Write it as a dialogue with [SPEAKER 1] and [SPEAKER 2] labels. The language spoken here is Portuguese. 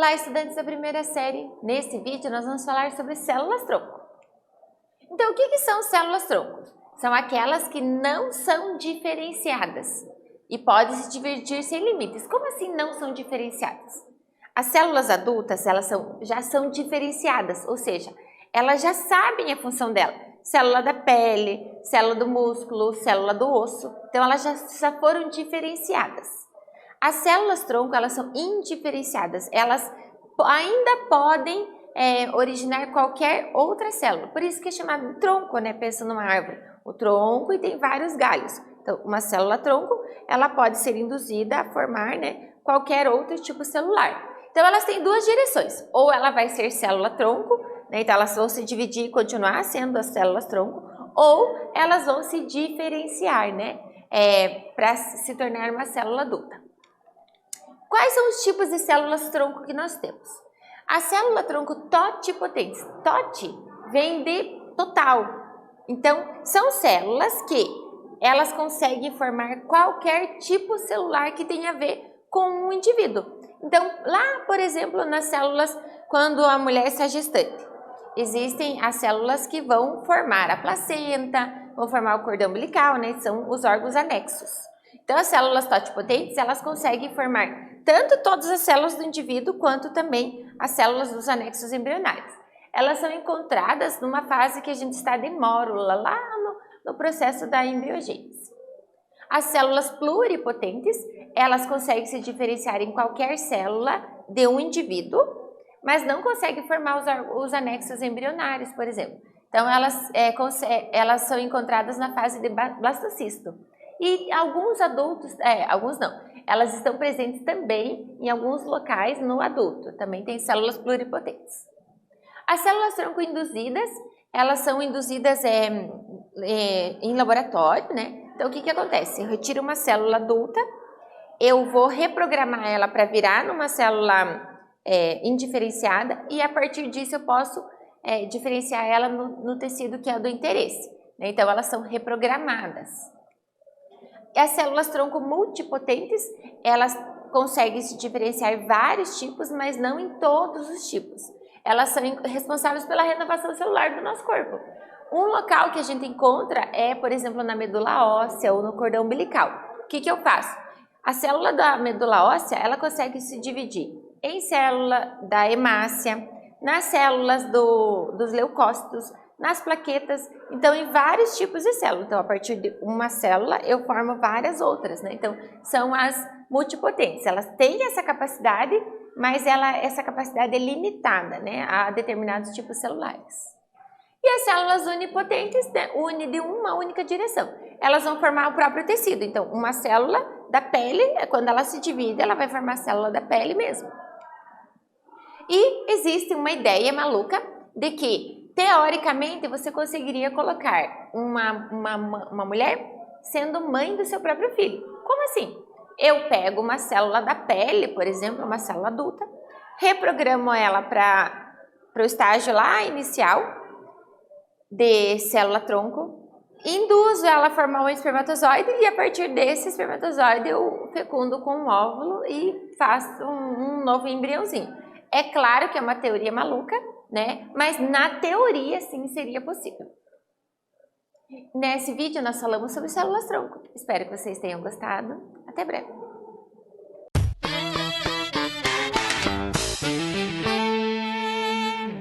[SPEAKER 1] Olá, estudantes da primeira série. Nesse vídeo nós vamos falar sobre células-tronco. Então, o que são células-tronco? São aquelas que não são diferenciadas e podem se dividir sem limites. Como assim não são diferenciadas? As células adultas, já são diferenciadas, ou seja, elas já sabem a função dela. Célula da pele, célula do músculo, célula do osso. Então, elas já foram diferenciadas. As células-tronco, elas são indiferenciadas. Elas ainda podem originar qualquer outra célula. Por isso que é chamado de tronco, né? Pensa numa árvore. O tronco e tem vários galhos. Então, uma célula-tronco, ela pode ser induzida a formar, né, qualquer outro tipo celular. Então, elas têm duas direções. Ou ela vai ser célula-tronco, né? Então, elas vão se dividir e continuar sendo as células-tronco, ou elas vão se diferenciar, né, para se tornar uma célula adulta. Quais são os tipos de células-tronco que nós temos? A célula-tronco totipotentes. Tot vem de total. Então, são células que elas conseguem formar qualquer tipo celular que tenha a ver com um indivíduo. Então, lá, por exemplo, nas células, quando a mulher está gestante, existem as células que vão formar a placenta, vão formar o cordão umbilical, né? São os órgãos anexos. Então, as células totipotentes, elas conseguem formar tanto todas as células do indivíduo, quanto também as células dos anexos embrionários. Elas são encontradas numa fase que a gente está de mórula, lá no processo da embriogênese. As células pluripotentes, elas conseguem se diferenciar em qualquer célula de um indivíduo, mas não conseguem formar os anexos embrionários, por exemplo. Então, elas são encontradas na fase de blastocisto. E alguns adultos, alguns não, elas estão presentes também em alguns locais no adulto, também tem células pluripotentes. As células-tronco induzidas, elas são induzidas em laboratório, né? Então, o que acontece? Eu retiro uma célula adulta, eu vou reprogramar ela para virar numa célula indiferenciada e a partir disso eu posso diferenciar ela no tecido que é do interesse, né? Então, elas são reprogramadas. As células-tronco multipotentes, elas conseguem se diferenciar em vários tipos, mas não em todos os tipos. Elas são responsáveis pela renovação celular do nosso corpo. Um local que a gente encontra por exemplo, na medula óssea ou no cordão umbilical. O que eu faço? A célula da medula óssea, ela consegue se dividir em célula da hemácia, nas células dos leucócitos, nas plaquetas, então em vários tipos de célula. Então, a partir de uma célula, eu formo várias outras, né? Então, são as multipotentes. Elas têm essa capacidade, mas essa capacidade é limitada, né, a determinados tipos celulares. E as células unipotentes, né, une de uma única direção. Elas vão formar o próprio tecido. Então, uma célula da pele, quando ela se divide, ela vai formar a célula da pele mesmo. E existe uma ideia maluca de que, teoricamente, você conseguiria colocar uma mulher sendo mãe do seu próprio filho. Como assim? Eu pego uma célula da pele, por exemplo, uma célula adulta, reprogramo ela para o estágio lá inicial de célula-tronco, induzo ela a formar um espermatozoide e a partir desse espermatozoide eu fecundo com um óvulo e faço um novo embriãozinho. É claro que é uma teoria maluca, né? Mas na teoria sim seria possível. Nesse vídeo nós falamos sobre células-tronco. Espero que vocês tenham gostado. Até breve.